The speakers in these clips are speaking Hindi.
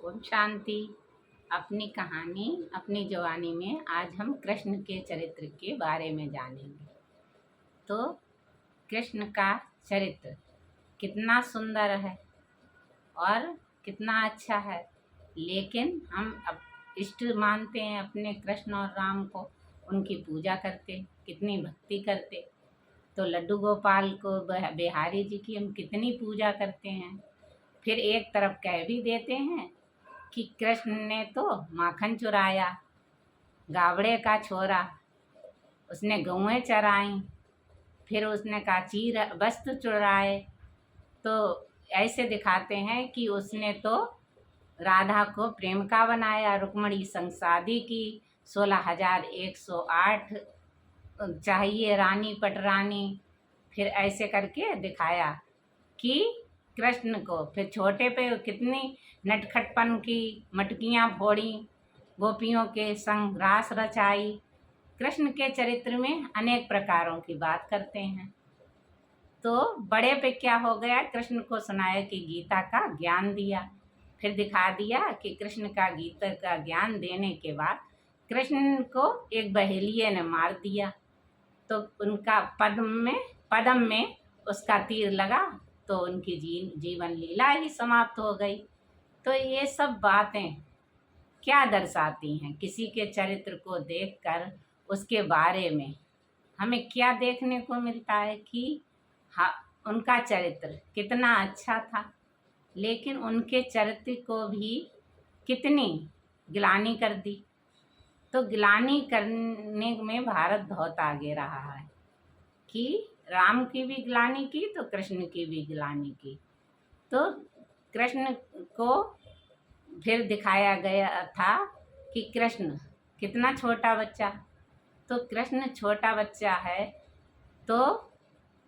ओम शांति। अपनी कहानी अपनी जवानी में आज हम कृष्ण के चरित्र के बारे में जानेंगे। तो कृष्ण का चरित्र कितना सुंदर है और कितना अच्छा है, लेकिन हम अब इष्ट मानते हैं अपने कृष्ण और राम को, उनकी पूजा करते, कितनी भक्ति करते। तो लड्डू गोपाल को, बिहारी जी की हम कितनी पूजा करते हैं। फिर एक तरफ कह भी देते हैं कि कृष्ण ने तो माखन चुराया, गावड़े का छोरा, उसने गौएं चराई, फिर उसने काचीर वस्त्र चुराए। तो ऐसे दिखाते हैं कि उसने तो राधा को प्रेम का बनाया, रुक्मणी संग शादी की, 16,108 चाहिए रानी पटरानी। फिर ऐसे करके दिखाया कि कृष्ण को फिर छोटे पे कितनी नटखटपन की, मटकियाँ फोड़ी, गोपियों के संग रास रचाई। कृष्ण के चरित्र में अनेक प्रकारों की बात करते हैं। तो बड़े पे क्या हो गया, कृष्ण को सुनाया कि गीता का ज्ञान दिया। फिर दिखा दिया कि कृष्ण का गीता का ज्ञान देने के बाद कृष्ण को एक बहेलिये ने मार दिया। तो उनका पदम में उसका तीर लगा, तो उनकी जीवन लीला ही समाप्त हो गई। तो ये सब बातें क्या दर्शाती हैं? किसी के चरित्र को देखकर उसके बारे में हमें क्या देखने को मिलता है कि हाँ, उनका चरित्र कितना अच्छा था, लेकिन उनके चरित्र को भी कितनी गिलानी कर दी। तो गिलानी करने में भारत बहुत आगे रहा है कि राम की भी गिलानी की तो कृष्ण की भी गिलानी की। तो कृष्ण को फिर दिखाया गया था कि कृष्ण कितना छोटा बच्चा, तो कृष्ण छोटा बच्चा है तो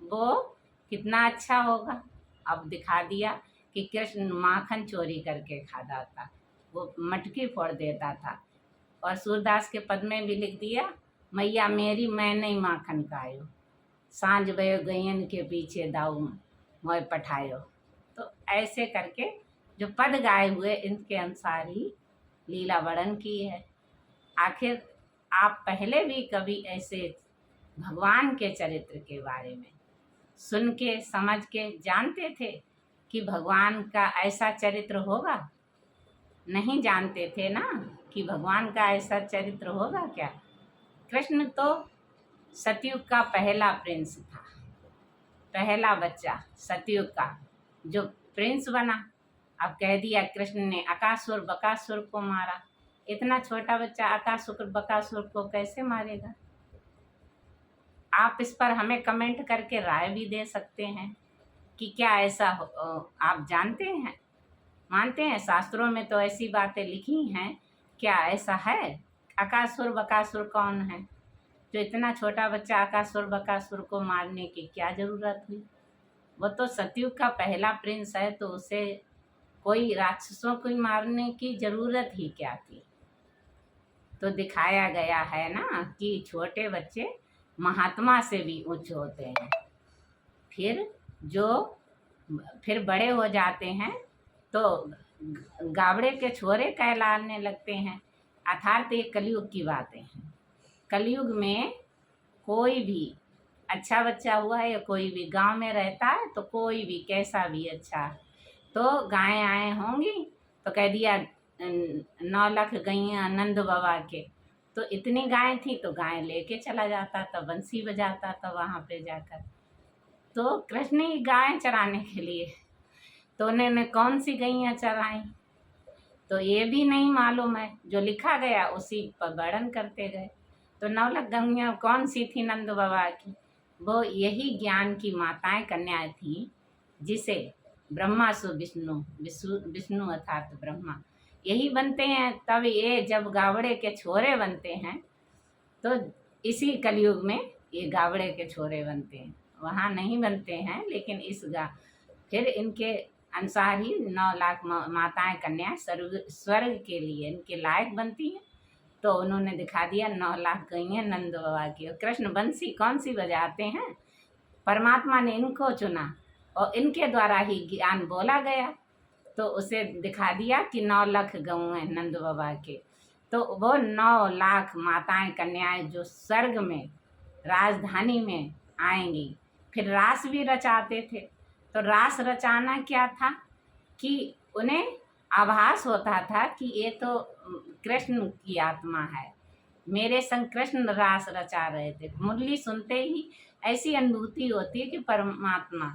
वो कितना अच्छा होगा। अब दिखा दिया कि कृष्ण माखन चोरी करके खाता था, वो मटकी फोड़ देता था। और सूरदास के पद में भी लिख दिया, मैया मेरी मैं नहीं माखन खायो, सांझ भयो गैयन के पीछे दाऊ मोय पठायो। तो ऐसे करके जो पद गाए हुए इनके अनुसार ही लीला वर्णन की है। आखिर आप पहले भी कभी ऐसे भगवान के चरित्र के बारे में सुन के समझ के जानते थे कि भगवान का ऐसा चरित्र होगा? नहीं जानते थे ना कि भगवान का ऐसा चरित्र होगा क्या। कृष्ण तो सतयुग का पहला प्रिंस था, पहला बच्चा सतयुग का जो प्रिंस बना। अब कह दिया कृष्ण ने अकासुर बकासुर को मारा। इतना छोटा बच्चा अकासुर बकासुर को कैसे मारेगा? आप इस पर हमें कमेंट करके राय भी दे सकते हैं कि क्या ऐसा आप जानते हैं, मानते हैं? शास्त्रों में तो ऐसी बातें लिखी हैं, क्या ऐसा है? अकासुर बकासुर कौन है? जो इतना छोटा बच्चा अकासुर बकासुर को मारने की क्या जरूरत हुई? वो तो सतयुग का पहला प्रिंस है, तो उसे कोई राक्षसों को मारने की जरूरत ही क्या थी? तो दिखाया गया है ना कि छोटे बच्चे महात्मा से भी उच्च होते हैं। फिर बड़े हो जाते हैं तो गावड़े के छोरे कहलाने लगते हैं। अर्थात ये कलयुग की बातें हैं। कलयुग में कोई भी अच्छा बच्चा हुआ है या कोई भी गांव में रहता है, तो कोई भी कैसा भी अच्छा, तो गायें आए होंगी तो कह दिया 9 लाख गैया नंद बाबा के। तो इतनी गायें थी तो गाय लेके चला जाता था, बंसी बजाता था वहाँ पे जाकर। तो कृष्ण ही गायें चराने के लिए, तो उन्होंने कौन सी गैया चराई तो ये भी नहीं मालूम है। जो लिखा गया उसी पर वर्णन करते गए। तो 9 लाख गैया कौन सी थी नंद बाबा की? वो यही ज्ञान की माताएं कन्याएं थी, जिसे ब्रह्मा सु विष्णु अर्थात ब्रह्मा यही बनते हैं। तब ये जब गावड़े के छोरे बनते हैं तो इसी कलयुग में ये गावड़े के छोरे बनते हैं, वहाँ नहीं बनते हैं। लेकिन फिर इनके अनुसार ही 9 लाख माताएं कन्याएं स्वर्ग के लिए इनके लायक बनती हैं। तो उन्होंने दिखा दिया 9 लाख गैया नंद बाबा की। और कृष्ण बंसी कौन सी बजाते हैं? परमात्मा ने इनको चुना और इनके द्वारा ही ज्ञान बोला गया। तो उसे दिखा दिया कि 9 लाख गऊ हैं नंद बाबा के। तो वो 9 लाख माताएं कन्याएं जो स्वर्ग में राजधानी में आएंगी। फिर रास भी रचाते थे। तो रास रचाना क्या था कि उन्हें आभास होता था कि ये तो कृष्ण की आत्मा है, मेरे संग कृष्ण रास रचा रहे थे। मुरली सुनते ही ऐसी अनुभूति होती है कि परमात्मा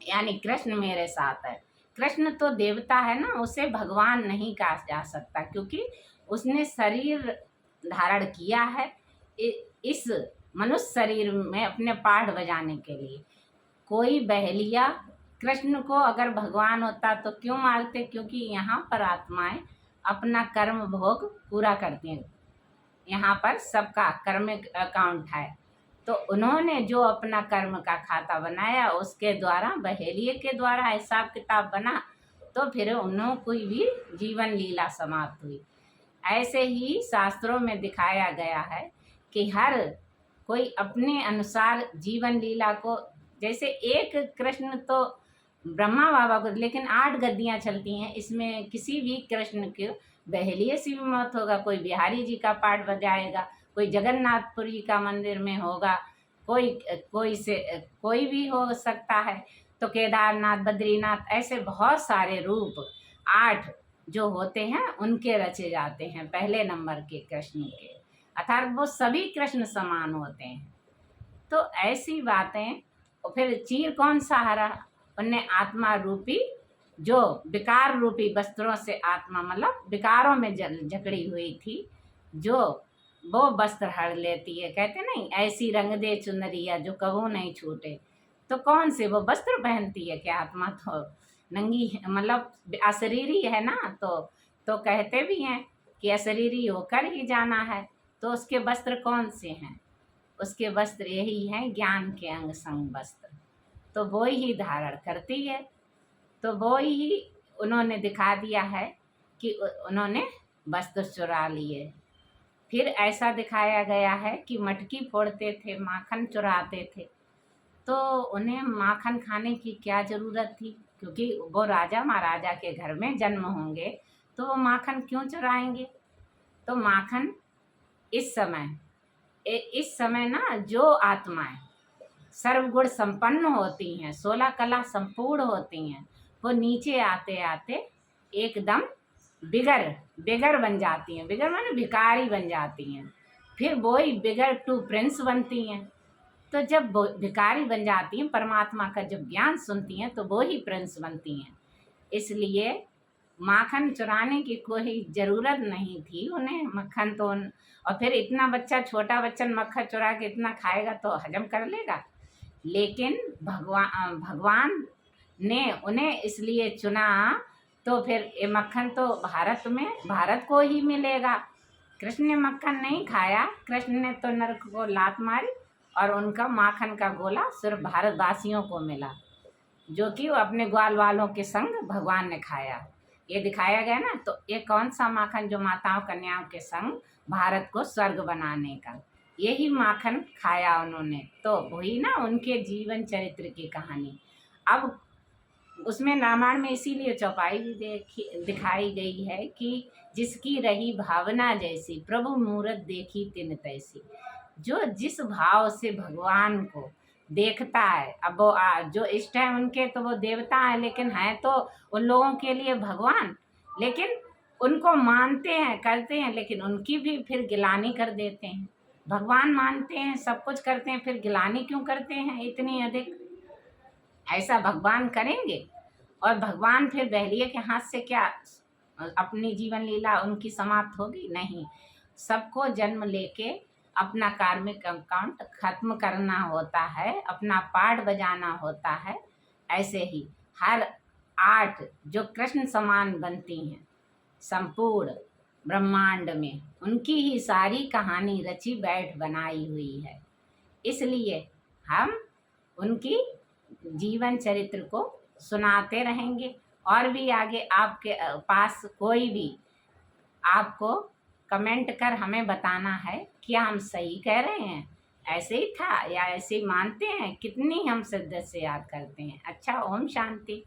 यानी कृष्ण मेरे साथ है। कृष्ण तो देवता है ना, उसे भगवान नहीं कहा जा सकता, क्योंकि उसने शरीर धारण किया है इस मनुष्य शरीर में अपने पाठ बजाने के लिए। कोई बहलिया कृष्ण को अगर भगवान होता तो क्यों मारते? क्योंकि यहाँ पर आत्माएं अपना कर्म भोग पूरा करती हैं, यहाँ पर सबका कर्मिक अकाउंट है। तो उन्होंने जो अपना कर्म का खाता बनाया उसके द्वारा, बहेलिए के द्वारा हिसाब किताब बना, तो फिर उन्हों कोई भी जीवन लीला समाप्त हुई। ऐसे ही शास्त्रों में दिखाया गया है कि हर कोई अपने अनुसार जीवन लीला को, जैसे एक कृष्ण तो ब्रह्मा बाबा को, लेकिन 8 गद्दियाँ चलती हैं, इसमें किसी भी कृष्ण के बहेलिए से भी मत होगा, कोई बिहारी जी का पाठ बजाएगा, कोई जगन्नाथपुरी का मंदिर में होगा, कोई भी हो सकता है। तो केदारनाथ, बद्रीनाथ, ऐसे बहुत सारे रूप 8 जो होते हैं उनके रचे जाते हैं पहले नंबर के कृष्ण के, अर्थात वो सभी कृष्ण समान होते हैं। तो ऐसी बातें। और फिर चीर कौन सहारा? उन्हें आत्मा रूपी जो विकार रूपी वस्त्रों से, आत्मा मतलब विकारों में जकड़ी हुई थी, जो वो वस्त्र हर लेती है। कहते नहीं, ऐसी रंग दे चुनरिया जो कबू नहीं छूटे। तो कौन से वो वस्त्र पहनती है? क्या आत्मा तो नंगी मतलब अशरीरी है ना, तो कहते भी हैं कि अशरीरी होकर ही जाना है। तो उसके वस्त्र कौन से हैं? उसके वस्त्र यही हैं, ज्ञान के अंग संग वस्त्र। तो वो ही धारण करती है। तो वो ही उन्होंने दिखा दिया है कि उन्होंने वस्त्र चुरा लिए। फिर ऐसा दिखाया गया है कि मटकी फोड़ते थे, माखन चुराते थे। तो उन्हें माखन खाने की क्या ज़रूरत थी? क्योंकि वो राजा महाराजा के घर में जन्म होंगे, तो वो माखन क्यों चुराएंगे? तो माखन इस समय ना जो आत्माएं सर्वगुण संपन्न होती हैं, 16 कला संपूर्ण होती हैं, वो नीचे आते आते एकदम बिगर बन जाती हैं। बिगर माने भिखारी बन जाती हैं। फिर वही बिगर टू प्रिंस बनती हैं। तो जब वो भिखारी बन जाती हैं, परमात्मा का जब ज्ञान सुनती हैं, तो वो ही प्रिंस बनती हैं। इसलिए माखन चुराने की कोई ज़रूरत नहीं थी उन्हें। मक्खन तो और फिर इतना बच्चा, छोटा बच्चा मक्खन चुरा के इतना खाएगा तो हजम कर लेगा। लेकिन भगवान ने उन्हें इसलिए चुना, तो फिर ये मक्खन तो भारत को ही मिलेगा। कृष्ण ने मक्खन नहीं खाया, कृष्ण ने तो नरक को लात मारी और उनका माखन का गोला सिर्फ भारतवासियों को मिला, जो कि वो अपने ग्वाल वालों के संग भगवान ने खाया। ये दिखाया गया ना। तो ये कौन सा माखन? जो माताओं कन्याओं के संग भारत को स्वर्ग बनाने का, यही माखन खाया उन्होंने। तो वही ना उनके जीवन चरित्र की कहानी। अब उसमें रामायण में इसीलिए चौपाई भी दिखाई गई है कि जिसकी रही भावना जैसी, प्रभु मूरत देखी तिन तैसी। जो जिस भाव से भगवान को देखता है, अब वो जो इष्ट है उनके, तो वो देवता है, लेकिन है तो उन लोगों के लिए भगवान। लेकिन उनको मानते हैं, करते हैं, लेकिन उनकी भी फिर गिलानी कर देते हैं। भगवान मानते हैं, सब कुछ करते हैं, फिर गिलानी क्यों करते हैं इतनी अधिक? ऐसा भगवान करेंगे? और भगवान फिर बहलिए के हाथ से क्या अपनी जीवन लीला उनकी समाप्त होगी? नहीं। सबको जन्म लेके अपना कार्मिक अकाउंट खत्म करना होता है, अपना पाठ बजाना होता है। ऐसे ही हर 8 जो कृष्ण समान बनती हैं संपूर्ण ब्रह्मांड में, उनकी ही सारी कहानी रची बैठ बनाई हुई है। इसलिए हम उनकी जीवन चरित्र को सुनाते रहेंगे। और भी आगे आपके पास कोई भी आपको कमेंट कर हमें बताना है, क्या हम सही कह रहे हैं, ऐसे ही था या ऐसे ही मानते हैं, कितनी हम शिद्दत से याद करते हैं। अच्छा, ओम शांति।